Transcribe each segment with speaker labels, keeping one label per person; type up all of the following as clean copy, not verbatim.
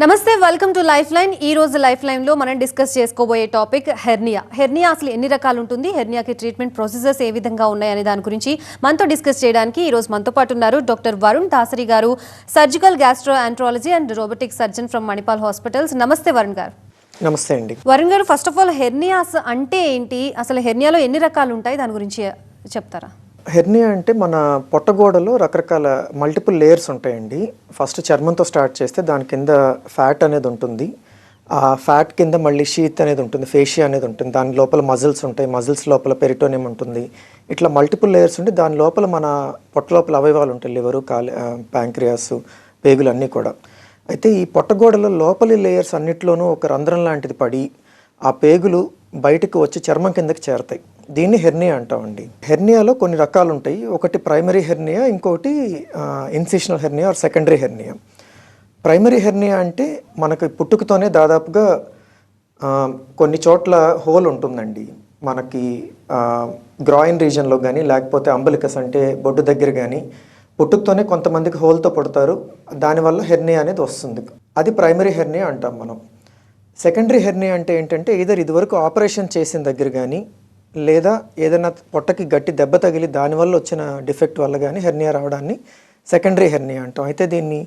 Speaker 1: నమస్తే, welcome to life line. ఈ రోజు లైఫ్ లైన్ లో మనం డిస్కస్ చేసుకోబోయే టాపిక్ హెర్నియా అసలు ఎన్ని రకాలు ఉంటుంది, హెర్నియాకి ట్రీట్మెంట్ ప్రొసీజర్స్ ఏ విధంగా ఉన్నాయనే దాని గురించి మనతో డిస్కస్ చేయడానికి ఈ రోజు మనతో పాటు ఉన్నారు డాక్టర్ వరుణ్ దాసరి గారు, surgical gastroenterology and robotic surgeon from Manipal hospitals. నమస్తే వరుణ్ గారు.
Speaker 2: నమస్తే అండి.
Speaker 1: వరుణ్ గారు, ఫస్ట్ ఆఫ్ ఆల్ హెర్నియాస్ అంటే ఏంటి, అసలు హెర్నియాలో ఎన్ని రకాలు ఉంటాయి దాని గురించి చెప్తారా?
Speaker 2: హెర్నియా అంటే మన పొట్టగోడలో రకరకాల మల్టిపుల్ లేయర్స్ ఉంటాయండి. ఫస్ట్ చర్మంతో స్టార్ట్ చేస్తే దాని కింద ఫ్యాట్ అనేది ఉంటుంది. ఆ ఫ్యాట్ కింద మళ్ళీ షీత్ అనేది ఉంటుంది, ఫేషియా అనేది ఉంటుంది. దాని లోపల మజిల్స్ ఉంటాయి, మజిల్స్ లోపల పెరిటోనియం ఉంటుంది. ఇట్లా మల్టిపుల్ లేయర్స్ ఉండి దాని లోపల మన పొట్ట లోపల అవయవాలు ఉంటాయి, లివరు, ప్యాంక్రియాస్, పేగులు అన్నీ కూడా. అయితే ఈ పొట్టగోడలో లోపలి లేయర్స్ అన్నిట్లోనూ ఒక రంధ్రం లాంటిది పడి ఆ పేగులు బయటకు వచ్చి చర్మం కిందకి చేరతాయి. దీన్ని హెర్నియా అంటామండి. హెర్నియాలో కొన్ని రకాలు ఉంటాయి. ఒకటి ప్రైమరీ హెర్నియా, ఇంకోటి incisional hernia or secondary hernia. Primary hernia అంటే మనకి పుట్టుకతోనే దాదాపుగా కొన్ని చోట్ల హోల్ ఉంటుందండి. మనకి గ్రాయిన్ రీజన్లో కానీ, లేకపోతే అంబలికస్ అంటే బొడ్డు దగ్గర కానీ పుట్టుకతోనే కొంతమందికి హోల్తో పుడతారు. దానివల్ల హెర్నియా అనేది వస్తుంది. అది ప్రైమరీ హెర్నియా అంటాం మనం. సెకండరీ హెర్నియా అంటే ఏంటంటే ఇదివరకు ఆపరేషన్ చేసిన దగ్గర కానీ, లేదా ఏదైనా పొట్టకి గట్టి దెబ్బ తగిలి దానివల్ల వచ్చిన డిఫెక్ట్ వల్ల కానీ హెర్నియా రావడాన్ని సెకండరీ హెర్నియా అంటాం. అయితే దీన్ని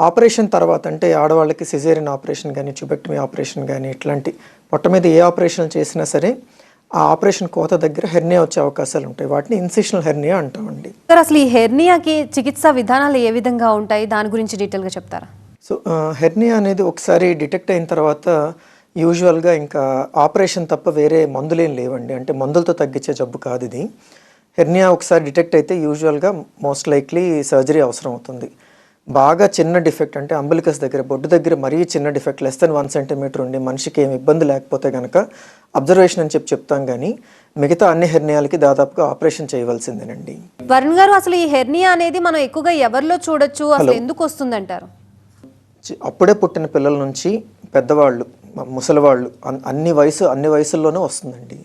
Speaker 2: ఆపరేషన్ తర్వాత, అంటే ఆడవాళ్ళకి సిజేరియన్ ఆపరేషన్ కానీ, ట్యూబెక్టమీ ఆపరేషన్ కానీ, ఇట్లాంటి పొట్ట మీద ఏ ఆపరేషన్ చేసినా సరే ఆ ఆపరేషన్ కోత దగ్గర హెర్నియా వచ్చే అవకాశాలు ఉంటాయి. వాటిని ఇన్సిషనల్ హెర్నియా అంటామండి.
Speaker 1: సార్, అసలు ఈ హెర్నియాకి చికిత్సా విధానాలు ఏ విధంగా ఉంటాయి, దాని గురించి డీటెయిల్గా చెప్తారా?
Speaker 2: సో హెర్నియా అనేది ఒకసారి డిటెక్ట్ అయిన తర్వాత యూజువల్గా ఇంకా ఆపరేషన్ తప్ప వేరే మందులేం లేవండి. అంటే మందులతో తగ్గించే జబ్బు కాదు ఇది. హెర్నియా ఒకసారి డిటెక్ట్ అయితే యూజువల్గా మోస్ట్ లైక్లీ సర్జరీ అవసరం అవుతుంది. బాగా చిన్న డిఫెక్ట్ అంటే అంబలికస్ దగ్గర, బొడ్డు దగ్గర మరీ చిన్న డిఫెక్ట్, లెస్ దెన్ 1 సెంటీమీటర్ ఉండి మనిషికి ఏమి ఇబ్బంది లేకపోతే కనుక అబ్జర్వేషన్ అని చెప్తాం. కానీ మిగతా అన్ని హెర్నియాలకి దాదాపుగా ఆపరేషన్ చేయవలసిందేనండి.
Speaker 1: వరుణ్ గారు, అసలు ఈ హెర్నియా అనేది మనం ఎక్కువగా ఎవరిలో చూడొచ్చు, అసలు ఎందుకు వస్తుంది అంటారు?
Speaker 2: అప్పుడే పుట్టిన పిల్లల నుంచి పెద్దవాళ్ళు, ముసలివాళ్ళు, అన్ని వయసుల్లోనూ వస్తుందండి.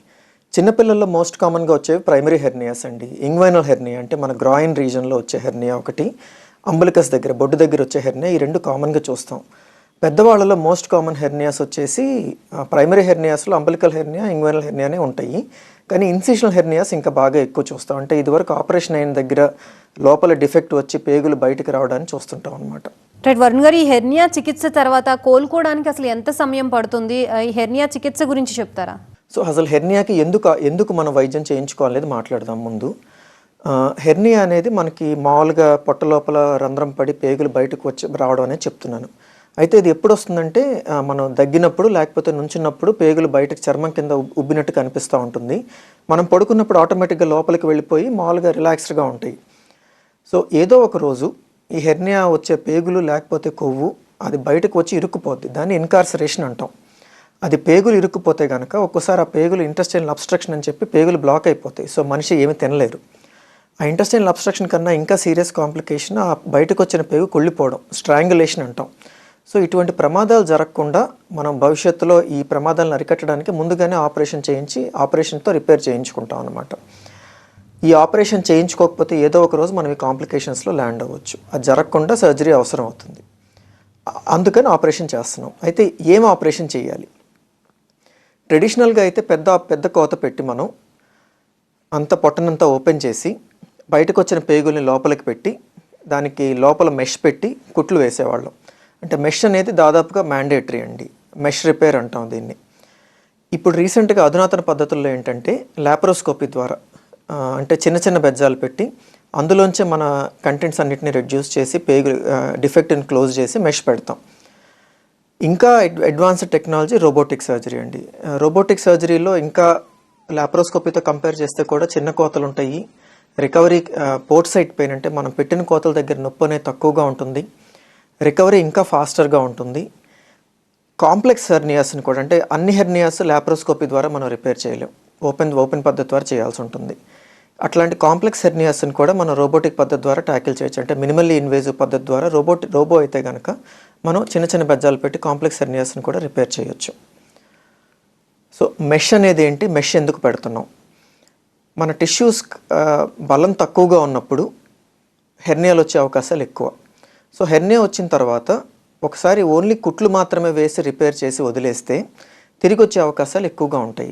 Speaker 2: చిన్నపిల్లల్లో మోస్ట్ కామన్గా వచ్చేవి ప్రైమరీ హెర్నియాస్ అండి. ఇంగ్వైనల్ హెర్నియా అంటే మన గ్రాయిన్ రీజన్లో వచ్చే హెర్నియా ఒకటి, అంబలికస్ దగ్గర బొడ్డు దగ్గర వచ్చే హెర్నియా, ఈ రెండు కామన్గా చూస్తాం. పెద్దవాళ్ళలో మోస్ట్ కామన్ హెర్నియాస్ వచ్చేసి ప్రైమరీ హెర్నియాస్లో అంబలికల్ హెర్నియా, ఇంగ్వైనల్ హెర్నియానే ఉంటాయి. కానీ ఇన్సిషనల్ హెర్నియాస్ ఇంకా బాగా ఎక్కువ చూస్తాం. అంటే ఇదివరకు ఆపరేషన్ అయిన దగ్గర లోపల డిఫెక్ట్ వచ్చి పేగులు బయటకు రావడానికి చూస్తుంటాం అనమాట.
Speaker 1: రైట్ వరుణ్ గారు, ఈ హెర్నియా చికిత్స తర్వాత కోలుకోవడానికి అసలు ఎంత సమయం పడుతుంది? ఈ హెర్నియా చికిత్స గురించి చెప్తారా?
Speaker 2: సో అసలు హెర్నియాకి ఎందుకు మనం వైద్యం చేయించుకోవాలనేది మాట్లాడదాం ముందు. హెర్నియా అనేది మనకి మామూలుగా పొట్ట లోపల రంధ్రం పడి పేగులు బయటకు వచ్చి రావడం అనేది చెప్తున్నాను. అయితే ఇది ఎప్పుడు వస్తుందంటే మనం దగ్గినప్పుడు, లేకపోతే నుంచున్నప్పుడు పేగులు బయటకు చర్మం కింద ఉబ్బినట్టు కనిపిస్తూ ఉంటుంది. మనం పడుకున్నప్పుడు ఆటోమేటిక్గా లోపలికి వెళ్ళిపోయి మామూలుగా రిలాక్స్డ్గా ఉంటాయి. సో ఏదో ఒక రోజు ఈ హెర్నియా వచ్చే పేగులు లేకపోతే కొవ్వు అది బయటకు వచ్చి ఇరుక్కుపోద్ది. దాన్ని ఇన్కార్సరేషన్ అంటాం. అది పేగులు ఇరుక్కుపోతే కనుక ఒక్కోసారి ఆ పేగులు ఇంటెస్టైనల్ అబ్స్ట్రక్షన్ అని చెప్పి పేగులు బ్లాక్ అయిపోతాయి. సో మనిషి ఏమీ తినలేరు. ఆ ఇంటెస్టైనల్ అబ్స్ట్రక్షన్ కన్నా ఇంకా సీరియస్ కాంప్లికేషన్ ఆ బయటకు వచ్చిన పేగు కుళ్ళిపోవడం, స్ట్రాంగులేషన్ అంటాం. సో ఇటువంటి ప్రమాదాలు జరగకుండా మనం భవిష్యత్తులో ఈ ప్రమాదాలను అరికట్టడానికి ముందుగానే ఆపరేషన్ చేయించి ఆపరేషన్తో రిపేర్ చేయించుకుంటాం అన్నమాట. ఈ ఆపరేషన్ చేయించుకోకపోతే ఏదో ఒక రోజు మనం ఈ కాంప్లికేషన్స్లో ల్యాండ్ అవ్వచ్చు. అది జరగకుండా సర్జరీ అవసరం అవుతుంది. అందుకని ఆపరేషన్ చేస్తున్నాం. అయితే ఏం ఆపరేషన్ చేయాలి? ట్రెడిషనల్గా అయితే పెద్ద కోత పెట్టి మనం అంత పొట్టనంతా ఓపెన్ చేసి బయటకు వచ్చిన పేగుల్ని లోపలికి పెట్టి దానికి లోపల మెష్ పెట్టి కుట్లు వేసేవాళ్ళం. అంటే మెష్ అనేది దాదాపుగా మ్యాండేటరీ అండి. మెష్ రిపేర్ అంటాం దీన్ని. ఇప్పుడు రీసెంట్గా అధునాతన పద్ధతుల్లో ఏంటంటే లాప్రోస్కోపీ ద్వారా, అంటే చిన్న బెజ్జాలు పెట్టి అందులోంచే మన కంటెంట్స్ అన్నిటిని రెడ్యూస్ చేసి పేగు డిఫెక్ట్ని క్లోజ్ చేసి మెష్ పెడతాం. ఇంకా అడ్వాన్స్డ్ టెక్నాలజీ రోబోటిక్ సర్జరీ అండి. రోబోటిక్ సర్జరీలో ఇంకా లాప్రోస్కోపీతో కంపేర్ చేస్తే కూడా చిన్న కోతలు ఉంటాయి. రికవరీ పోర్ట్ సైట్ పెయిన్ అంటే మనం పెట్టిన కోతల దగ్గర నొప్పి అనేది తక్కువగా ఉంటుంది. రికవరీ ఇంకా ఫాస్టర్గా ఉంటుంది. కాంప్లెక్స్ హెర్నియాస్ని కూడా, అంటే అన్ని హెర్నియాస్ లాప్రోస్కోపీ ద్వారా మనం రిపేర్ చేయలేం, ఓపెన్ పద్ధతి ద్వారా చేయాల్సి ఉంటుంది. అట్లాంటి కాంప్లెక్స్ హెర్నియాస్ని కూడా మనం రోబోటిక్ పద్ధతి ద్వారా ట్యాకిల్ చేయొచ్చు. అంటే మినిమల్లీ ఇన్వేజివ్ పద్ధతి ద్వారా రోబో అయితే కనుక మనం చిన్న బెజ్జాలు పెట్టి కాంప్లెక్స్ హెర్నియాస్ని కూడా రిపేర్ చేయొచ్చు. సో మెష్ అనేది ఏంటి, మెష్ ఎందుకు పెడుతున్నాం? మన టిష్యూస్ బలం తక్కువగా ఉన్నప్పుడు హెర్నియాలు వచ్చే అవకాశాలు ఎక్కువ. సో హెర్నియా వచ్చిన తర్వాత ఒకసారి ఓన్లీ కుట్లు మాత్రమే వేసి రిపేర్ చేసి వదిలేస్తే తిరిగి వచ్చే అవకాశాలు ఎక్కువగా ఉంటాయి.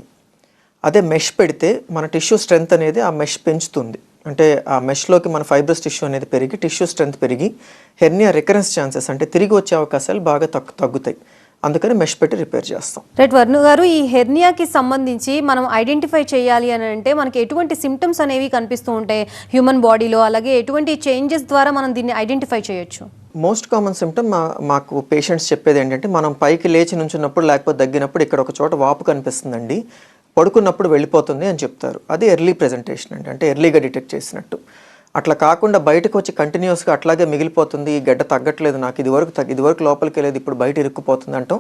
Speaker 2: అదే మెష్ పెడితే మన టిష్యూ స్ట్రెంత్ అనేది ఆ మెష్ పెంచుతుంది. అంటే ఆ మెష్లోకి మన ఫైబ్రస్ టిష్యూ అనేది పెరిగి టిష్యూ స్ట్రెంత్ పెరిగి హెర్నియా రికరెన్స్ ఛాన్సెస్ అంటే తిరిగి వచ్చే అవకాశాలు బాగా తగ్గుతాయి. అందుకని మెష్ పెట్టి రిపేర్ చేస్తాం.
Speaker 1: రైట్ వర్ణు గారు, ఈ హెర్నియాకి సంబంధించి మనం ఐడెంటిఫై చేయాలి అని అంటే మనకి ఎటువంటి సిమ్టమ్స్ అనేవి కనిపిస్తూ ఉంటాయి హ్యూమన్ బాడీలో, అలాగే ఎటువంటి చేంజెస్ ద్వారా మనం దీన్ని ఐడెంటిఫై చేయొచ్చు?
Speaker 2: మోస్ట్ కామన్ సిమ్టమ్ మాకు పేషెంట్స్ చెప్పేది ఏంటంటే, మనం పైకి లేచి నుంచున్నప్పుడు లేకపోతే దగ్గినప్పుడు ఇక్కడ ఒక చోట వాపు కనిపిస్తుందండి, పడుకున్నప్పుడు వెళ్ళిపోతుంది అని చెప్తారు. అది ఎర్లీ ప్రెజెంటేషన్ అండి, అంటే ఎర్లీగా డిటెక్ట్ చేసినట్టు. అట్లా కాకుండా బయటకు వచ్చి కంటిన్యూస్గా అట్లాగే మిగిలిపోతుంది, ఈ గడ్డ తగ్గట్లేదు, నాకు ఇదివరకు లోపలికి వెళ్ళేది ఇప్పుడు బయట ఇరుక్కుపోతుంది అంటాం,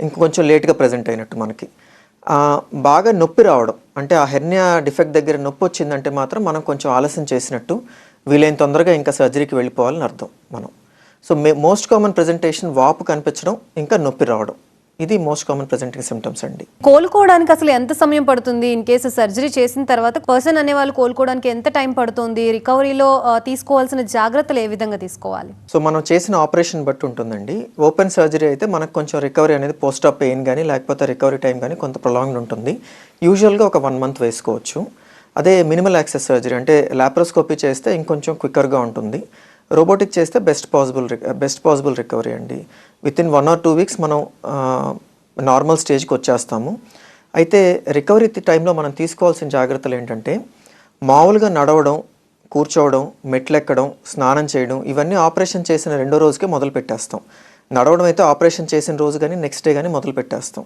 Speaker 2: ఇంకొంచెం లేట్గా ప్రజెంట్ అయినట్టు. మనకి బాగా నొప్పి రావడం, అంటే ఆ హెర్నియా డిఫెక్ట్ దగ్గర నొప్పి వచ్చిందంటే మాత్రం మనం కొంచెం ఆలస్యం చేసినట్టు, వీలైన తొందరగా ఇంకా సర్జరీకి వెళ్ళిపోవాలని అర్థం మనం. సో మోస్ట్ కామన్ ప్రెజెంటేషన్ వాపు కనిపించడం, ఇంకా నొప్పి రావడం, ఇది మోస్ట్ కామన్ ప్రెజెంటింగ్ సిమ్టమ్స్ అండి.
Speaker 1: కోలుకోవడానికి అసలు ఎంత సమయం పడుతుంది? ఇన్ కేసు సర్జరీ చేసిన తర్వాత పర్సన్ అనే వాళ్ళు కోలుకోవడానికి ఎంత టైం పడుతుంది? రికవరీలో తీసుకోవాల్సిన జాగ్రత్తలు ఏ విధంగా తీసుకోవాలి?
Speaker 2: సో మనం చేసిన ఆపరేషన్ బట్టి ఉంటుందండి. ఓపెన్ సర్జరీ అయితే మనకు కొంచెం రికవరీ అనేది పోస్ట్ ఆప్ పెయిన్ కానీ లేకపోతే రికవరీ టైం కానీ కొంత ప్రొలాంగ్డ్ ఉంటుంది. యూజువల్గా ఒక 1 month వేసుకోవచ్చు. అదే మినిమల్ యాక్సెస్ సర్జరీ అంటే లాప్రోస్కోపీ చేస్తే ఇంకొంచెం క్విక్కర్గా ఉంటుంది. రోబోటిక్ చేస్తే బెస్ట్ పాసిబుల్ రికవరీ అండి. వితిన్ 1 or 2 weeks మనం నార్మల్ స్టేజ్కి వచ్చేస్తాము. అయితే రికవరీ టైంలో మనం తీసుకోవాల్సిన జాగ్రత్తలు ఏంటంటే, మామూలుగా నడవడం, కూర్చోవడం, మెట్లెక్కడం, స్నానం చేయడం, ఇవన్నీ ఆపరేషన్ చేసిన 2వ రోజుకే మొదలు పెట్టేస్తాం. నడవడం అయితే ఆపరేషన్ చేసిన రోజు కానీ నెక్స్ట్ డే కానీ మొదలు పెట్టేస్తాం.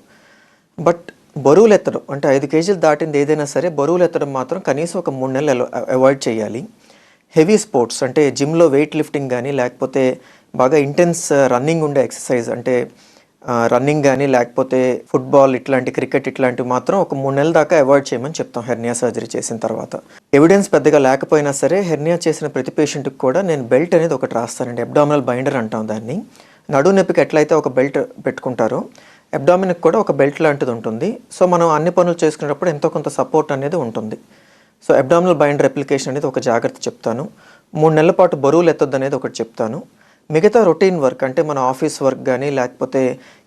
Speaker 2: బట్ బరువులు ఎత్తడం అంటే 5 kgs దాటింది ఏదైనా సరే బరువులు ఎత్తడం మాత్రం కనీసం ఒక 3 నెలలు అవాయిడ్ చేయాలి. హెవీ స్పోర్ట్స్ అంటే జిమ్లో వెయిట్ లిఫ్టింగ్ కానీ లేకపోతే బాగా ఇంటెన్స్ రన్నింగ్ ఉండే ఎక్సర్సైజ్ అంటే రన్నింగ్ కానీ లేకపోతే ఫుట్బాల్ ఇట్లాంటి క్రికెట్ ఇట్లాంటివి మాత్రం ఒక 3 నెలల దాకా అవాయిడ్ చేయమని చెప్తాం హెర్నియా సర్జరీ చేసిన తర్వాత. ఎవిడెన్స్ పెద్దగా లేకపోయినా సరే హెర్నియా చేసిన ప్రతి పేషెంట్కి కూడా నేను బెల్ట్ అనేది ఒకటి రాస్తానండి. అబ్డామినల్ బైండర్ అంటాం దాన్ని. నడు నొప్పికి ఎట్లయితే ఒక బెల్ట్ పెట్టుకుంటారో అబ్డామిన్కి కూడా ఒక బెల్ట్ లాంటిది ఉంటుంది. సో మనం అన్ని పనులు చేసుకునేటప్పుడు ఎంతో కొంత సపోర్ట్ అనేది ఉంటుంది. సో అబ్డామినల్ బైండర్ అప్లికేషన్ అనేది ఒక జాగ్రత్త చెప్తాను. 3 నెలల పాటు బరువులు ఎత్తొద్దు అనేది ఒకటి చెప్తాను. మిగతా రొటీన్ వర్క్ అంటే మన ఆఫీస్ వర్క్ కానీ లేకపోతే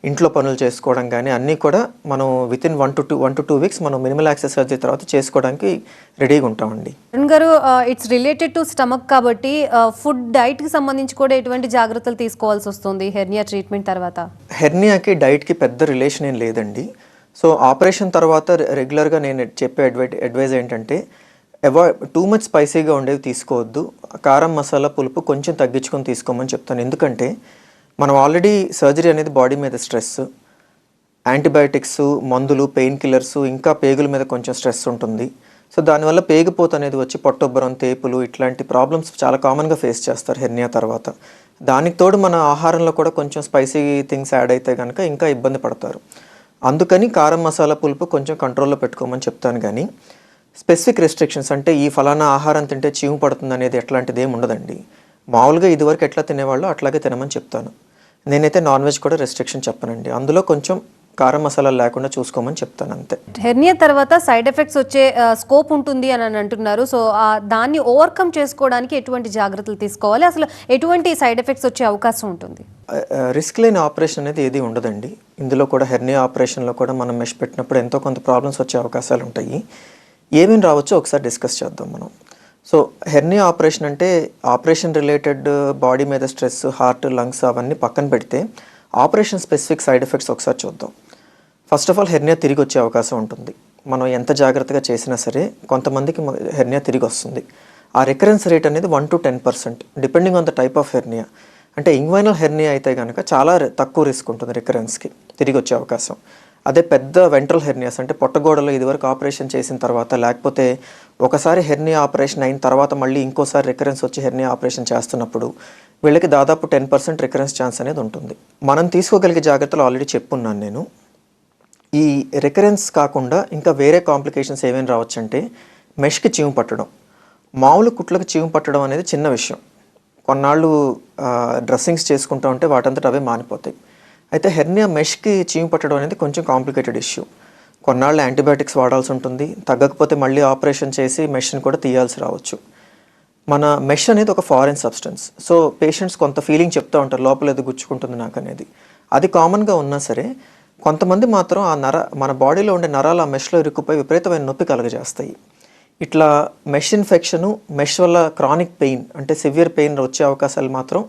Speaker 2: ఇంట్లో పనులు చేసుకోవడం కానీ అన్నీ కూడా మనం వితిన్ 1 to 2 weeks మనం మినిమల్ యాక్సెస్ సర్జరీ తర్వాత చేసుకోవడానికి రెడీగా ఉంటామండి.
Speaker 1: గారు, ఇట్స్ రిలేటెడ్ టు స్టమక్ కాబట్టి ఫుడ్ డైట్కి సంబంధించి కూడా ఎటువంటి జాగ్రత్తలు తీసుకోవాల్సి వస్తుంది హెర్నియా ట్రీట్మెంట్ తర్వాత?
Speaker 2: హెర్నియాకి డైట్కి పెద్ద రిలేషన్ ఏం లేదండి. సో ఆపరేషన్ తర్వాత రెగ్యులర్గా నేను చెప్పే అడ్వైజ్ ఏంటంటే, టూ మచ్ స్పైసీగా ఉండేవి తీసుకోవద్దు, కారం మసాలా పులుపు కొంచెం తగ్గించుకొని తీసుకోమని చెప్తాను. ఎందుకంటే మనం ఆల్రెడీ సర్జరీ అనేది బాడీ మీద స్ట్రెస్, యాంటీబయాటిక్స్, మందులు, పెయిన్ కిల్లర్స్, ఇంకా పేగుల మీద కొంచెం స్ట్రెస్ ఉంటుంది. సో దానివల్ల పేగుపోత అనేది వచ్చి పొట్టొబ్బరం, తేపులు ఇట్లాంటి ప్రాబ్లమ్స్ చాలా కామన్గా ఫేస్ చేస్తారు హెర్నియా తర్వాత. దానికి తోడు మన ఆహారంలో కూడా కొంచెం స్పైసీ థింగ్స్ యాడ్ అయితే కనుక ఇంకా ఇబ్బంది పడతారు. అందుకని కారం మసాలా పులుపు కొంచెం కంట్రోల్లో పెట్టుకోమని చెప్తాను. కానీ స్పెసిఫిక్ రెస్ట్రిక్షన్స్ అంటే ఈ ఫలానా ఆహారం తింటే చీము పడుతుంది అనేది ఎట్లాంటిది ఏమి ఉండదండి. మామూలుగా ఇదివరకు ఎట్లా తినేవాళ్ళు అట్లాగే తినమని చెప్తాను. నేనైతే నాన్ వెజ్ కూడా రెస్ట్రిక్షన్ చెప్పనండి. అందులో కొంచెం కారం మసాలాలు లేకుండా చూసుకోమని చెప్తాను అంతే.
Speaker 1: హెర్నియా తర్వాత సైడ్ ఎఫెక్ట్స్ వచ్చే స్కోప్ ఉంటుంది అని అంటున్నారు. సో దాన్ని ఓవర్కమ్ చేసుకోవడానికి ఎటువంటి జాగ్రత్తలు తీసుకోవాలి? అసలు ఎటువంటి సైడ్ ఎఫెక్ట్స్ వచ్చే అవకాశం ఉంటుంది?
Speaker 2: రిస్క్ లేని ఆపరేషన్ అనేది ఏది ఉండదండి. ఇందులో కూడా హెర్నియా ఆపరేషన్లో కూడా మనం మెష్ పెట్టినప్పుడు ఎంతో కొంత ప్రాబ్లమ్స్ వచ్చే అవకాశాలు ఉంటాయి. ఏమేమి రావచ్చో ఒకసారి డిస్కస్ చేద్దాం మనం. సో హెర్నియా ఆపరేషన్ అంటే ఆపరేషన్ రిలేటెడ్ బాడీ మీద స్ట్రెస్, హార్ట్, లంగ్స్ అవన్నీ పక్కన పెడితే ఆపరేషన్ స్పెసిఫిక్ సైడ్ ఎఫెక్ట్స్ ఒకసారి చూద్దాం. ఫస్ట్ ఆఫ్ ఆల్ హెర్నియా తిరిగి వచ్చే అవకాశం ఉంటుంది. మనం ఎంత జాగ్రత్తగా చేసినా సరే కొంతమందికి హెర్నియా తిరిగి వస్తుంది. ఆ రికరెన్స్ రేట్ అనేది 1 to 10% depending on the type of hernia. అంటే ఇంగ్వైనల్ హెర్నియా అయితే కనుక చాలా తక్కువ రిస్క్ ఉంటుంది రికరెన్స్కి, తిరిగి వచ్చే అవకాశం. అదే పెద్ద వెంట్రల్ హెర్నియాస్ అంటే పొట్టగోడలో ఇదివరకు ఆపరేషన్ చేసిన తర్వాత లేకపోతే ఒకసారి హెర్నియా ఆపరేషన్ అయిన తర్వాత మళ్ళీ ఇంకోసారి రికరెన్స్ వచ్చి హెర్నియా ఆపరేషన్ చేస్తున్నప్పుడు వీళ్ళకి దాదాపు 10% రికరెన్స్ ఛాన్స్ అనేది ఉంటుంది. మనం తీసుకోగలిగే జాగ్రత్తలు ఆల్రెడీ చెప్పున్నాను నేను. ఈ రికరెన్స్ కాకుండా ఇంకా వేరే కాంప్లికేషన్స్ ఏమేమి రావచ్చు అంటే, మెష్కి చీము పట్టడం. మామూలు కుట్లకు చీము పట్టడం అనేది చిన్న విషయం, కొన్నాళ్ళు డ్రెస్సింగ్స్ చేసుకుంటూ ఉంటే వాటంతట అవే మానిపోతాయి. అయితే హెర్నియా మెష్కి చీము పట్టడం అనేది కొంచెం కాంప్లికేటెడ్ ఇష్యూ. కొన్నాళ్ళు యాంటీబయాటిక్స్ వాడాల్సి ఉంటుంది, తగ్గకపోతే మళ్ళీ ఆపరేషన్ చేసి మెష్ని కూడా తీయాల్సి రావచ్చు. మన మెష్ అనేది ఒక ఫారెన్ సబ్స్టెన్స్. సో పేషెంట్స్ కొంత ఫీలింగ్ చెప్తూ ఉంటారు, లోపల ఏదో గుచ్చుకుంటుంది నాకు అనేది. అది కామన్గా ఉన్నా సరే కొంతమంది మాత్రం మన బాడీలో ఉండే నరాలు ఆ మెష్లో ఇరుక్కుపోయి విపరీతమైన నొప్పి కలుగజేస్తాయి. ఇట్లా మెష్ ఇన్ఫెక్షను, మెష్ వల్ల క్రానిక్ పెయిన్ అంటే సివియర్ పెయిన్ వచ్చే అవకాశాలు మాత్రం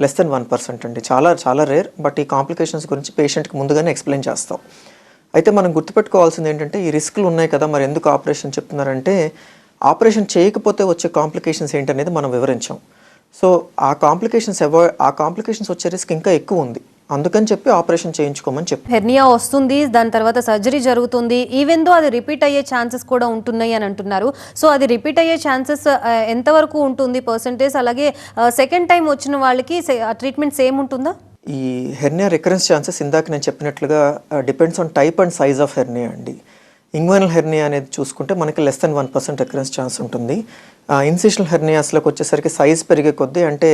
Speaker 2: లెస్ దెన్ 1% అండి. చాలా చాలా రేర్. బట్ ఈ కాంప్లికేషన్స్ గురించి పేషెంట్కి ముందుగానే ఎక్స్ప్లెయిన్ చేస్తాం. అయితే మనం గుర్తుపెట్టుకోవాల్సింది ఏంటంటే ఈ రిస్క్లు ఉన్నాయి కదా, మరి ఎందుకు ఆపరేషన్ చెప్తున్నారంటే ఆపరేషన్ చేయకపోతే వచ్చే కాంప్లికేషన్స్ ఏంటనేది మనం వివరించాం. సో ఆ కాంప్లికేషన్స్ వచ్చే రిస్క్ ఇంకా ఎక్కువ ఉంది, అందుకని చెప్పి ఆపరేషన్ చేయించుకోమని చెప్పి.
Speaker 1: హెర్నియా వస్తుంది, దాని తర్వాత సర్జరీ జరుగుతుంది, ఈవెన్ దో అది రిపీట్ అయ్యే ఛాన్సెస్ కూడా ఉంటున్నాయి అని అంటున్నారు. సో అది రిపీట్ అయ్యే ఛాన్సెస్ ఎంతవరకు ఉంటుంది పర్సెంటేజ్? అలాగే సెకండ్ టైం వచ్చిన వాళ్ళకి ట్రీట్మెంట్ సేమ్ ఉంటుందా?
Speaker 2: ఈ హెర్నియా రికరెన్స్ ఛాన్సెస్ ఇందాక నేను చెప్పినట్లుగా depends on type and size of hernia అండి. ఇంగ్వైనల్ హెర్నియా అనేది చూసుకుంటే మనకి లెస్ దెన్ 1% రికరెన్స్ ఛాన్స్ ఉంటుంది. ఇన్సిషనల్ హెర్నియాస్లోకి వచ్చేసరికి సైజ్ పెరిగే కొద్దీ, అంటే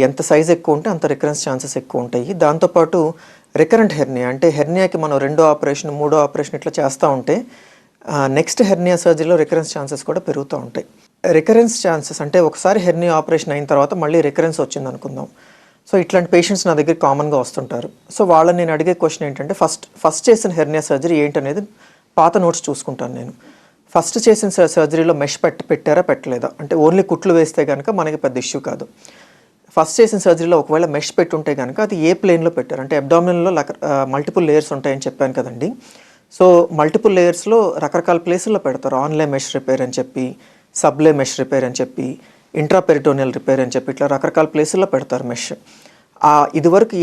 Speaker 2: ఎంత సైజ్ ఎక్కువ ఉంటే అంత రికరెన్స్ ఛాన్సెస్ ఎక్కువ ఉంటాయి. దాంతోపాటు రికరెంట్ హెర్నియా అంటే హెర్నియాకి మనం 2వ ఆపరేషన్ 3వ ఆపరేషన్ ఇట్లా చేస్తూ ఉంటే నెక్స్ట్ హెర్నియా సర్జరీలో రికరెన్స్ ఛాన్సెస్ కూడా పెరుగుతూ ఉంటాయి. రికరెన్స్ ఛాన్సెస్ అంటే ఒకసారి హెర్నియా ఆపరేషన్ అయిన తర్వాత మళ్ళీ రికరెన్స్ వచ్చింది అనుకుందాం. సో ఇట్లాంటి పేషెంట్స్ నా దగ్గర కామన్గా వస్తుంటారు. సో వాళ్ళని నేను అడిగే క్వశ్చన్ ఏంటంటే ఫస్ట్ చేసిన హెర్నియా సర్జరీ ఏంటనేది పాత నోట్స్ చూసుకుంటాను నేను. ఫస్ట్ చేసిన సర్జరీలో మెష్ పెట్టారా పెట్టలేదా, అంటే ఓన్లీ కుట్లు వేస్తే కనుక మనకి పెద్ద ఇష్యూ కాదు. ఫస్ట్ చేసిన సర్జరీలో ఒకవేళ మెష్ పెట్టుంటే కనుక అది ఏ ప్లేన్లో పెట్టారు, అంటే అబ్డామినల్లో మల్టిపుల్ లేయర్స్ ఉంటాయని చెప్పాను కదండి. సో మల్టిపుల్ లేయర్స్లో రకరకాల ప్లేసుల్లో పెడతారు. ఆన్లే మెష్ రిపేర్ అని చెప్పి, సబ్లే మెష్ రిపేర్ అని చెప్పి, ఇంట్రాపెరిటోనియల్ రిపేర్ అని చెప్పి ఇట్లా రకరకాల ప్లేసుల్లో పెడతారు మెష్. ఇదివరకు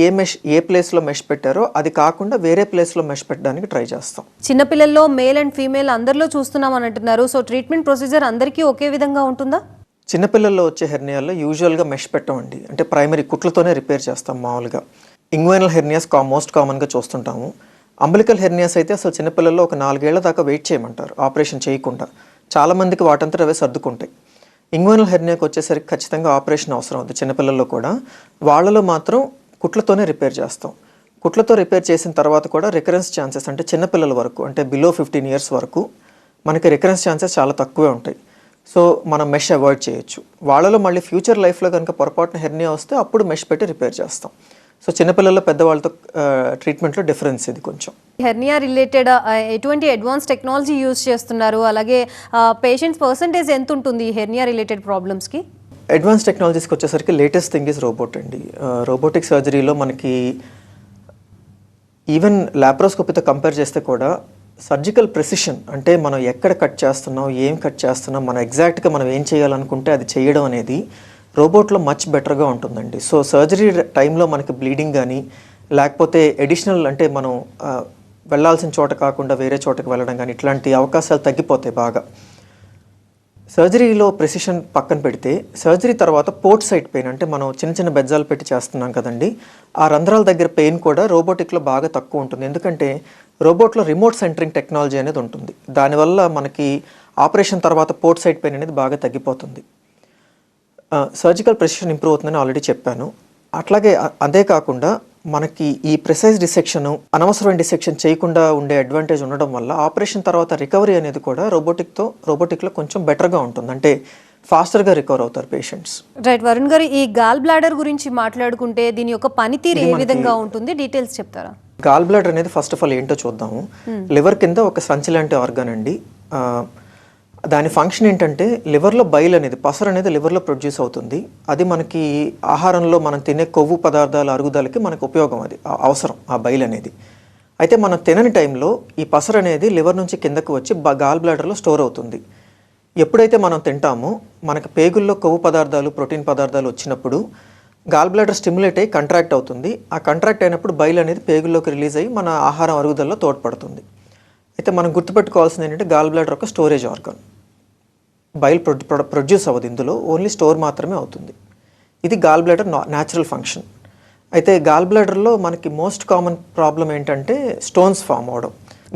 Speaker 2: ఏ ప్లేస్లో మెష్ పెట్టారో అది కాకుండా వేరే ప్లేస్లో మెష్ పెట్టడానికి ట్రై చేస్తాం.
Speaker 1: చిన్నపిల్లల్లో మేల్ అండ్ ఫీమేల్ అందరిలో చూస్తున్నాం అని అంటున్నారు. సో ట్రీట్మెంట్ ప్రొసీజర్ అందరికీ ఒకే విధంగా ఉంటుందా?
Speaker 2: చిన్నపిల్లల్లో వచ్చే హెర్నియాల్లో యూజువల్గా మెష్ పెట్టమండి, అంటే ప్రైమరీ కుట్లతోనే రిపేర్ చేస్తాం మామూలుగా. ఇంగ్వైనల్ హెర్నియాస్ మోస్ట్ కామన్గా చూస్తుంటాము. అంబలికల్ హెర్నియాస్ అయితే అసలు చిన్నపిల్లల్లో ఒక 4 ఏళ్ల దాకా వెయిట్ చేయమంటారు ఆపరేషన్ చేయకుండా. చాలామందికి వాటంతా అవే సర్దుకుంటాయి. ఇంగ్వైనల్ హెర్నియాకి వచ్చేసరికి ఖచ్చితంగా ఆపరేషన్ అవసరం అవుతుంది చిన్నపిల్లల్లో కూడా. వాళ్ళలో మాత్రం కుట్లతోనే రిపేర్ చేస్తాం. కుట్లతో రిపేర్ చేసిన తర్వాత కూడా రికరెన్స్ ఛాన్సెస్ అంటే చిన్నపిల్లల వరకు, అంటే బిలో 15 ఇయర్స్ వరకు మనకి రికరెన్స్ ఛాన్సెస్ చాలా తక్కువే ఉంటాయి. సో మనం మెష్ అవాయిడ్ చేయొచ్చు. వాళ్ళలో మళ్ళీ ఫ్యూచర్ లైఫ్లో కనుక పొరపాటున హెర్నియా వస్తే అప్పుడు మెష్ పెట్టి రిపేర్ చేస్తాం. సో చిన్నపిల్లల్లో పెద్దవాళ్ళతో ట్రీట్మెంట్లో డిఫరెన్స్ ఇది కొంచెం.
Speaker 1: హెర్నియా రిలేటెడ్ ఎటువంటి అడ్వాన్స్ టెక్నాలజీ యూజ్ చేస్తున్నారు? అలాగే పేషెంట్స్ పర్సంటేజ్ ఎంత ఉంటుంది హెర్నియా రిలేటెడ్ ప్రాబ్లమ్స్కి?
Speaker 2: అడ్వాన్స్ టెక్నాలజీస్కి వచ్చేసరికి లేటెస్ట్ థింగ్ ఈజ్ రోబోట్ అండి. రోబోటిక్ సర్జరీలో మనకి ఈవెన్ ల్యాప్రోస్కోపీతో కంపేర్ చేస్తే కూడా సర్జికల్ ప్రెసిషన్, అంటే మనం ఎక్కడ కట్ చేస్తున్నాం, ఏం కట్ చేస్తున్నాం, మనం ఎగ్జాక్ట్గా మనం ఏం చేయాలనుకుంటే అది చేయడం అనేది రోబోట్లో మచ్ బెటర్గా ఉంటుందండి. సో సర్జరీ టైంలో మనకి బ్లీడింగ్ కానీ లేకపోతే ఎడిషనల్ అంటే మనం వెళ్ళాల్సిన చోట కాకుండా వేరే చోటకి వెళ్ళడం కానీ ఇట్లాంటి అవకాశాలు తగ్గిపోతాయి బాగా. సర్జరీలో ప్రెసిషన్ పక్కన పెడితే సర్జరీ తర్వాత పోర్ట్ సైట్ పెయిన్, అంటే మనం చిన్న చిన్న బెజ్జాలు పెట్టి చేస్తున్నాం కదండి, ఆ రంధ్రాల దగ్గర పెయిన్ కూడా రోబోటిక్లో బాగా తక్కువ ఉంటుంది. ఎందుకంటే రోబోట్లో రిమోట్ సెంటరింగ్ టెక్నాలజీ అనేది ఉంటుంది. దానివల్ల మనకి ఆపరేషన్ తర్వాత పోర్ట్ సైట్ పెయిన్ అనేది బాగా తగ్గిపోతుంది. సర్జికల్ ప్రెసిషన్ ఇంప్రూవ్ అవుతుందని ఆల్రెడీ చెప్పాను. అట్లాగే అదే కాకుండా మనకి ఈ ప్రిసైజ్ డిసెక్షన్, అనవసరమైన డిసెక్షన్ చేయకుండా ఉండే అడ్వాంటేజ్ ఉండడం వల్ల ఆపరేషన్ తర్వాత రికవరీ అనేది కూడా రోబోటిక్లో కొంచెం బెటర్గా ఉంటుంది, అంటే ఫాస్టర్గా రికవర్ అవుతారు పేషెంట్స్.
Speaker 1: రైట్ వరుణ్ గారు, ఈ గాల్ బ్లాడర్ గురించి మాట్లాడుకుంటే దీని యొక్క పనితీరు ఏ విధంగా ఉంటుంది, డీటెయిల్స్ చెప్తారా?
Speaker 2: గాల్ బ్లాడర్ అనేది ఫస్ట్ ఆఫ్ ఆల్ ఏంటో చూద్దాము. లివర్ కింద ఒక సంచి లాంటి ఆర్గాన్ అండి. దాని ఫంక్షన్ ఏంటంటే లివర్లో బైల్ అనేది, పసరు అనేది లివర్లో ప్రొడ్యూస్ అవుతుంది. అది మనకి ఆహారంలో మనం తినే కొవ్వు పదార్థాల అరుగుదలకి మనకు ఉపయోగం, అది అవసరం ఆ బైల్ అనేది. అయితే మనం తినని టైంలో ఈ పసరు అనేది లివర్ నుంచి కిందకు వచ్చి గాల్ బ్లాడర్లో స్టోర్ అవుతుంది. ఎప్పుడైతే మనం తింటామో మనకి పేగుల్లో కొవ్వు పదార్థాలు, ప్రోటీన్ పదార్థాలు వచ్చినప్పుడు గాల్ బ్లాడర్ స్టిమ్యులేట్ అయ్యి కంట్రాక్ట్ అవుతుంది. ఆ కంట్రాక్ట్ అయినప్పుడు బైల్ అనేది పేగుల్లోకి రిలీజ్ అయ్యి మన ఆహారం అరుగుదలలో తోడ్పడుతుంది. అయితే మనం గుర్తుపెట్టుకోవాల్సింది ఏంటంటే గాల్ బ్లాడర్ ఒక స్టోరేజ్ ఆర్గాన్. బైల్ ప్రొడ్యూస్ అవ్వదు, ఇందులో ఓన్లీ స్టోర్ మాత్రమే అవుతుంది. ఇది గాల్ బ్లాడర్ న్యాచురల్ ఫంక్షన్. అయితే గాల్ బ్లాడర్లో మనకి మోస్ట్ కామన్ ప్రాబ్లం ఏంటంటే స్టోన్స్ ఫామ్ అవడం.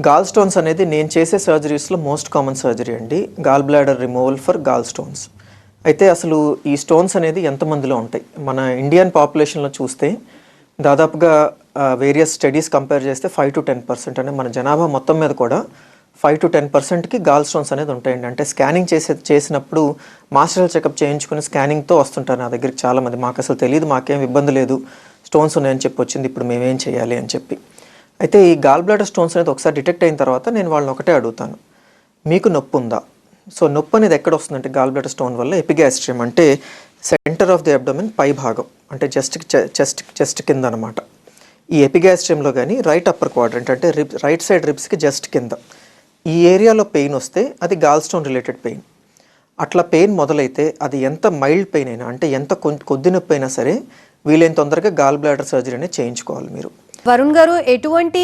Speaker 2: గాల్ స్టోన్స్ అనేది నేను చేసే సర్జరీస్లో మోస్ట్ కామన్ సర్జరీ అండి, gall bladder removal for gall stones. అయితే అసలు ఈ స్టోన్స్ అనేది ఎంతమందిలో ఉంటాయి? మన ఇండియన్ పాపులేషన్లో చూస్తే దాదాపుగా వేరియస్ స్టడీస్ కంపేర్ చేస్తే 5 to 10%, అంటే మన జనాభా మొత్తం మీద కూడా 5-10%కి గాల్ స్టోన్స్ అనేది ఉంటాయండి. అంటే స్కానింగ్ చేసినప్పుడు మాస్టర్ చెకప్ చేయించుకుని స్కానింగ్తో వస్తుంటారు నా దగ్గరికి చాలామంది. మాకు అసలు తెలియదు, మాకేం ఇబ్బంది లేదు, స్టోన్స్ ఉన్నాయని చెప్పి వచ్చింది, ఇప్పుడు మేమేం చేయాలి అని చెప్పి. అయితే ఈ గాల్ బ్లాడర్ స్టోన్స్ అనేది ఒకసారి డిటెక్ట్ అయిన తర్వాత నేను వాళ్ళని ఒకటే అడుగుతాను, మీకు నొప్పి ఉందా? సో నొప్పి అనేది ఎక్కడ వస్తుందంటే గాల్ బ్లాడర్ స్టోన్ వల్ల ఎపిగాస్ట్రియం అంటే సెంటర్ ఆఫ్ ది అబ్డోమెన్ పై భాగం, అంటే చెస్ట్ కింద అనమాట. ఈ ఎపిగాస్ట్రియంలో కానీ రైట్ అప్పర్ క్వాడ్రంట్ అంటే రైట్ సైడ్ రిబ్స్కి జస్ట్ కింద ఈ ఏరియాలో పెయిన్ వస్తే అది గాల్ స్టోన్ రిలేటెడ్ పెయిన్. అట్లా పెయిన్ మొదలైతే అది ఎంత మైల్డ్ పెయిన్ అయినా, అంటే ఎంత కొద్ది నొప్పి అయినా సరే వీలైన తొందరగా గాల్ బ్లాడర్ సర్జరీ అనేది చేయించుకోవాలి మీరు.
Speaker 1: వరుణ్ గారు, ఎటువంటి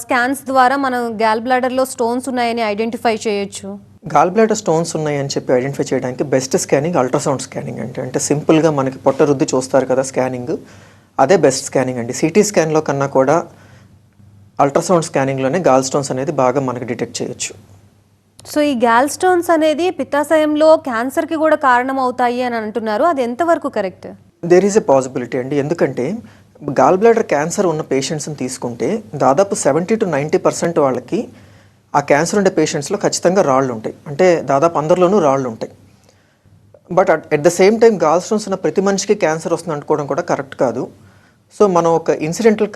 Speaker 1: స్కాన్స్ ద్వారా మనం గాల్ బ్లాడర్లో స్టోన్స్ ఉన్నాయని ఐడెంటిఫై చేయొచ్చు?
Speaker 2: గాల్ బ్లాడర్ స్టోన్స్ ఉన్నాయని చెప్పి ఐడెంటిఫై చేయడానికి బెస్ట్ స్కానింగ్ అల్ట్రాసౌండ్ స్కానింగ్ అంటే సింపుల్గా మనకి పొట్ట రుద్ది చూస్తారు కదా స్కానింగ్, అదే బెస్ట్ స్కానింగ్ అండి. సిటీ స్కాన్లో కన్నా కూడా అల్ట్రాసౌండ్ స్కానింగ్లోనే గాల్ స్టోన్స్ అనేది బాగా మనకి డిటెక్ట్ చేయొచ్చు.
Speaker 1: సో ఈ గాల్ స్టోన్స్ అనేది పిత్తాశయంలో క్యాన్సర్కి కూడా కారణం అవుతాయి అని అంటున్నారు, అది ఎంతవరకు correct?
Speaker 2: There is a possibility అండి. ఎందుకంటే గాల్ బ్లాడర్ క్యాన్సర్ ఉన్న పేషెంట్స్ని తీసుకుంటే దాదాపు 70-90% వాళ్ళకి ఆ క్యాన్సర్ ఉండే పేషెంట్స్లో ఖచ్చితంగా రాళ్ళు ఉంటాయి. అంటే దాదాపు అందరిలోనూ రాళ్ళు ఉంటాయి. But at the same time gall stones ఉన్న ప్రతి మనిషికి క్యాన్సర్ వస్తుంది అనుకోవడం కూడా కరెక్ట్ కాదు. సో మనం ఒక ఇన్సిడెంటల్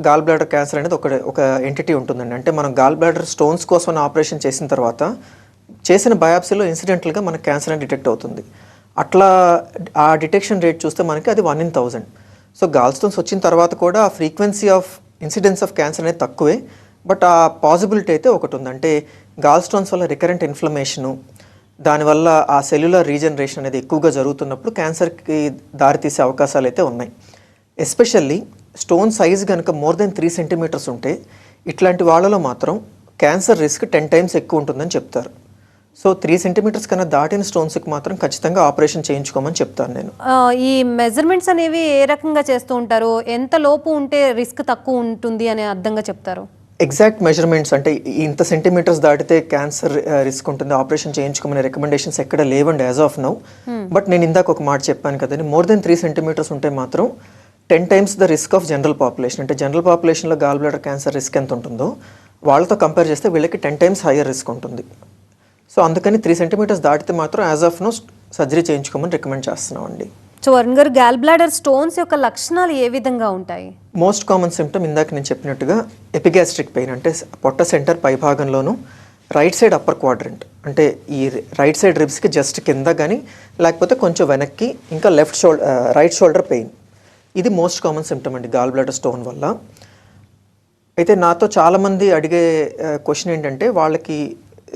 Speaker 2: గాల్ బ్లాడర్ క్యాన్సర్ అనేది ఒక ఎంటిటీ ఉంటుందండి. అంటే మనం గాల్ బ్లాడర్ స్టోన్స్ కోసం ఆపరేషన్ చేసిన తర్వాత చేసిన బయాప్సీలో ఇన్సిడెంటల్గా మనకు క్యాన్సర్ అని డిటెక్ట్ అవుతుంది. అట్లా ఆ డిటెక్షన్ రేట్ చూస్తే మనకి అది 1 in 1000. సో గాల్ స్టోన్స్ వచ్చిన తర్వాత కూడా ఆ frequency of incidence of cancer అనేది తక్కువే, బట్ ఆ పాసిబిలిటీ అయితే ఒకటి ఉంది. అంటే గాల్ స్టోన్స్ వల్ల రికరెంట్ ఇన్ఫ్లమేషను, దానివల్ల ఆ సెల్యులర్ రీజనరేషన్ అనేది ఎక్కువగా జరుగుతున్నప్పుడు క్యాన్సర్కి దారితీసే అవకాశాలు అయితే ఉన్నాయి. ఎస్పెషల్లీ స్టోన్ సైజ్ కనుక మోర్ దెన్ 3 centimeters ఉంటే ఇట్లాంటి వాళ్ళలో మాత్రం క్యాన్సర్ రిస్క్ 10 times ఎక్కువ ఉంటుందని చెప్తారు. సో 3 centimeters కన్నా దాటిన స్టోన్స్కి మాత్రం ఖచ్చితంగా ఆపరేషన్ చేయించుకోమని చెప్తాను నేను.
Speaker 1: ఈ మెజర్మెంట్స్ అనేవి ఏ రకంగా చేస్తూ ఉంటారు? ఎంత లోపు ఉంటే రిస్క్ తక్కువ ఉంటుంది అని అర్థంగా చెప్తారు?
Speaker 2: ఎగ్జాక్ట్ మెజర్మెంట్స్ అంటే ఇంత సెంటీమీటర్స్ దాటితే క్యాన్సర్ రిస్క్ ఉంటుంది, ఆపరేషన్ చేయించుకోమనే రికమెండేషన్స్ ఎక్కడ లేవండి యాజ్ ఆఫ్ నౌ. బట్ నేను ఇందాక ఒక మాట చెప్పాను కదండి, మోర్ దెన్ 3 centimeters ఉంటే మాత్రం 10 times the risk of general population. అంటే జనరల్ పాపులేషన్లో గాల్ బ్లాడర్ క్యాన్సర్ రిస్క్ ఎంత ఉంటుందో వాళ్ళతో కంపేర్ చేస్తే వీళ్ళకి 10 times హయ్యర్ రిస్క్ ఉంటుంది. సో అందుకని 3 centimeters దాటితే మాత్రం యాజ్ ఆఫ్ నో సర్జరీ చేయించుకోమని రికమెండ్ చేస్తున్నాం అండి.
Speaker 1: సో వరుణ్ గారు, గాల్ బ్లాడర్ స్టోన్స్ యొక్క లక్షణాలు ఏ విధంగా ఉంటాయి?
Speaker 2: మోస్ట్ కామన్ సిమ్టమ్ ఇందాక నేను చెప్పినట్టుగా ఎపిగాస్ట్రిక్ పెయిన్, అంటే పొట్ట సెంటర్ పై భాగంలోను రైట్ సైడ్ అప్పర్ క్వాడ్రంట్, అంటే ఈ రైట్ సైడ్ రిబ్స్కి జస్ట్ కింద కానీ లేకపోతే కొంచెం వెనక్కి, ఇంకా రైట్ షోల్డర్ పెయిన్. ఇది మోస్ట్ కామన్ సిమ్టమ్ అండి గాల్ బ్లాడర్ స్టోన్ వల్ల. అయితే నాతో చాలామంది అడిగే క్వశ్చన్ ఏంటంటే వాళ్ళకి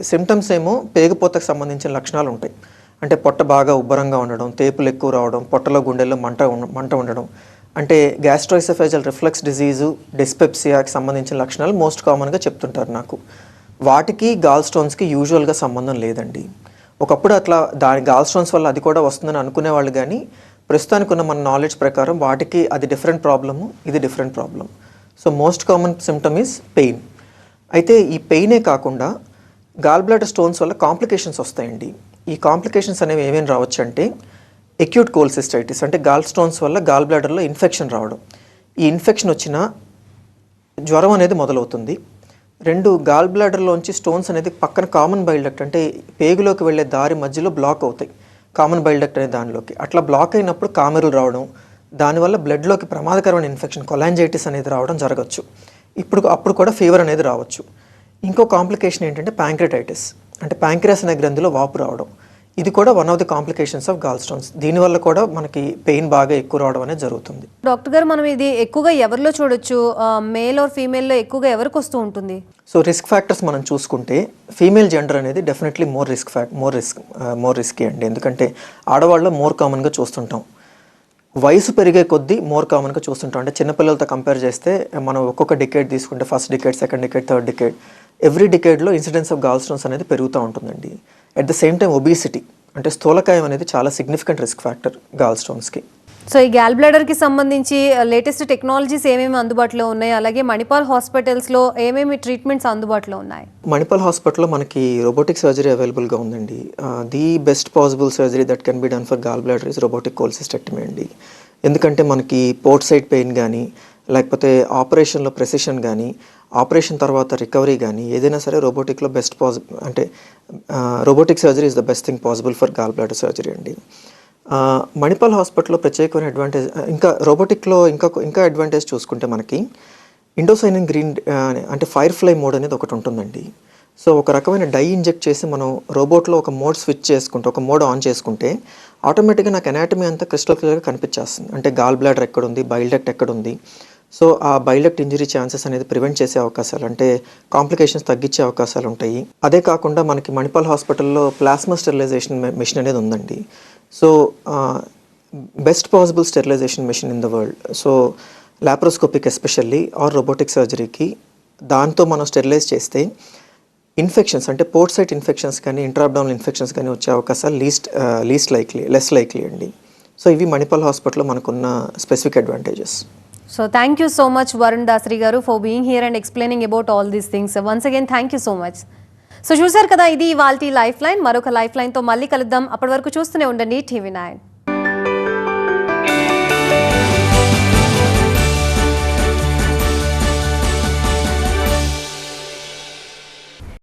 Speaker 2: సిమ్టమ్స్ ఏమో పేగుపోతకు సంబంధించిన లక్షణాలు ఉంటాయి. అంటే పొట్ట బాగా ఉబ్బరంగా ఉండడం, తేపులు ఎక్కువ రావడం, పొట్టలో గుండెల్లో మంట ఉండడం, అంటే గ్యాస్ట్రోఎసోఫేజల్ రిఫ్లక్స్ డిజీజు, డిస్పెప్సియాకి సంబంధించిన లక్షణాలు మోస్ట్ కామన్గా చెప్తుంటారు నాకు. వాటికి గాల్ స్టోన్స్కి యూజువల్గా సంబంధం లేదండి. ఒకప్పుడు అట్లా గాల్ స్టోన్స్ వల్ల అది కూడా వస్తుందని అనుకునేవాళ్ళు, కానీ ప్రస్తుతానికి ఉన్న మన నాలెడ్జ్ ప్రకారం వాటికి అది డిఫరెంట్ ప్రాబ్లము, ఇది different problem. So most common symptom is pain. అయితే ఈ పెయినే కాకుండా గాల్ బ్లాడర్ స్టోన్స్ వల్ల కాంప్లికేషన్స్ వస్తాయండి. ఈ కాంప్లికేషన్స్ అనేవి ఏమేమి రావచ్చు అంటే ఎక్యూట్ కోల్సిస్టైటిస్, అంటే గాల్ స్టోన్స్ వల్ల గాల్ బ్లాడర్లో ఇన్ఫెక్షన్ రావడం. ఈ ఇన్ఫెక్షన్ వచ్చిన జ్వరం అనేది మొదలవుతుంది. 2, గాల్ బ్లాడర్లోంచి స్టోన్స్ అనేది పక్కన కామన్ బైల్ డక్ట్, అంటే పేగులోకి వెళ్ళే దారి మధ్యలో బ్లాక్ అవుతాయి, కామన్ బైల్ డక్ట్ అనే దానిలోకి. అట్లా బ్లాక్ అయినప్పుడు కామెరులు రావడం, దానివల్ల బ్లడ్లోకి ప్రమాదకరమైన ఇన్ఫెక్షన్ కొలాంజైటిస్ అనేది రావడం జరగచ్చు. అప్పుడు కూడా ఫీవర్ అనేది రావచ్చు. ఇంకో కాంప్లికేషన్ ఏంటంటే ప్యాంక్రియాటైటిస్, అంటే ప్యాంక్రియాస్ అనే గ్రంథిలో వాపు రావడం. ఇది కూడా one of the complications of gall stones. దీనివల్ల కూడా మనకి పెయిన్ బాగా ఎక్కువ రావడం అనేది జరుగుతుంది.
Speaker 1: డాక్టర్ గారు, మనం ఇది ఎక్కువగా ఎవరిలో చూడొచ్చు? మేల్ ఆర్ ఫీమేల్లో ఎక్కువగా ఎవరికి వస్తూ ఉంటుంది?
Speaker 2: సో రిస్క్ ఫ్యాక్టర్స్ మనం చూసుకుంటే ఫీమేల్ జెండర్ అనేది డెఫినెట్లీ మోర్ రిస్కీ అండి. ఎందుకంటే ఆడవాళ్ళలో మోర్ కామన్గా చూస్తుంటాం, వయసు పెరిగే కొద్దీ మోర్ కామన్గా చూస్తుంటాం. అంటే చిన్నపిల్లలతో కంపేర్ చేస్తే మనం ఒక్కొక్క డికేడ్ తీసుకుంటే, first decade, second decade, third decade, every డికేడ్లో ఇన్సిడెన్స్ ఆఫ్ గాల్ స్టోన్స్ అనేది పెరుగుతూ ఉంటుందండి. At the same time obesity, అంటే స్థూలకాయం అనేది చాలా సిగ్నిఫికెంట్ రిస్క్ ఫ్యాక్టర్ గాల్ స్టోన్స్కి.
Speaker 1: సో ఈ గాల్ బ్లాడర్కి సంబంధించి లేటెస్ట్ టెక్నాలజీస్ ఏమేమి అందుబాటులో ఉన్నాయి, అలాగే మణిపాల్ హాస్పిటల్స్లో ఏమేమి ట్రీట్మెంట్స్ అందుబాటులో ఉన్నాయి?
Speaker 2: మణిపాల్ హాస్పిటల్లో మనకి రోబోటిక్ సర్జరీ అవైలబుల్గా ఉందండి. The best possible surgery that can be done for gall bladder is robotic cholecystectomy అండి. ఎందుకంటే మనకి పోర్ట్ సైడ్ పెయిన్ కానీ, లేకపోతే ఆపరేషన్లో ప్రెసిషన్ కానీ, ఆపరేషన్ తర్వాత రికవరీ కానీ ఏదైనా సరే రోబోటిక్లో బెస్ట్ అంటే robotic surgery is the best thing possible for gall bladder surgery అండి. మణిపాల్ హాస్పిటల్లో ప్రత్యేకమైన అడ్వాంటేజ్ ఇంకా రోబోటిక్లో ఇంకా అడ్వాంటేజ్ చూసుకుంటే మనకి ఇండోసైనిన్ గ్రీన్ అంటే ఫైర్ ఫ్లై మోడ్ అనేది ఒకటి ఉంటుందండి. సో ఒక రకమైన డై ఇంజెక్ట్ చేసి మనం రోబోట్లో ఒక మోడ్ స్విచ్ చేసుకుంటే, ఒక మోడ్ ఆన్ చేసుకుంటే ఆటోమేటిక్గా నాకు ఎనాటమీ అంతా క్రిస్టల్ క్లియర్గా కనిపించేస్తుంది. అంటే గాల్ బ్లాడర్ ఎక్కడుంది, బైల్ డక్ట్ ఎక్కడుంది. సో ఆ బైల్ డక్ట్ ఇంజరీ ఛాన్సెస్ అనేది ప్రివెంట్ చేసే అవకాశాలు, అంటే కాంప్లికేషన్స్ తగ్గించే అవకాశాలు ఉంటాయి. అదే కాకుండా మనకి మణిపాల్ హాస్పిటల్లో ప్లాస్మా స్టెరిలైజేషన్ మెషిన్ అనేది ఉందండి. So best possible sterilisation machine in the world. So laparoscopic especially or robotic సర్జరీకి దాంతో మనం స్టెరిలైజ్ చేస్తే ఇన్ఫెక్షన్స్ అంటే పోర్ట్ సైట్ ఇన్ఫెక్షన్స్ కానీ ఇంట్రాబ్డామినల్ ఇన్ఫెక్షన్స్ కానీ వచ్చే అవకాశాలు లెస్ లైక్లీ అండి. సో ఇవి మణిపాల్ హాస్పిటల్లో మనకున్న specific advantages.
Speaker 1: So thank you so much Varun Dasari గారు for being here and explaining about all these things. Once again thank you so much. So చూసారు కదా, ఇది ఇవాల్టి లైఫ్ లైన్. మరొక లైఫ్ లైన్తో మళ్ళీ కలుద్దాం. అప్పటి వరకు చూస్తూనే ఉండండి TV9.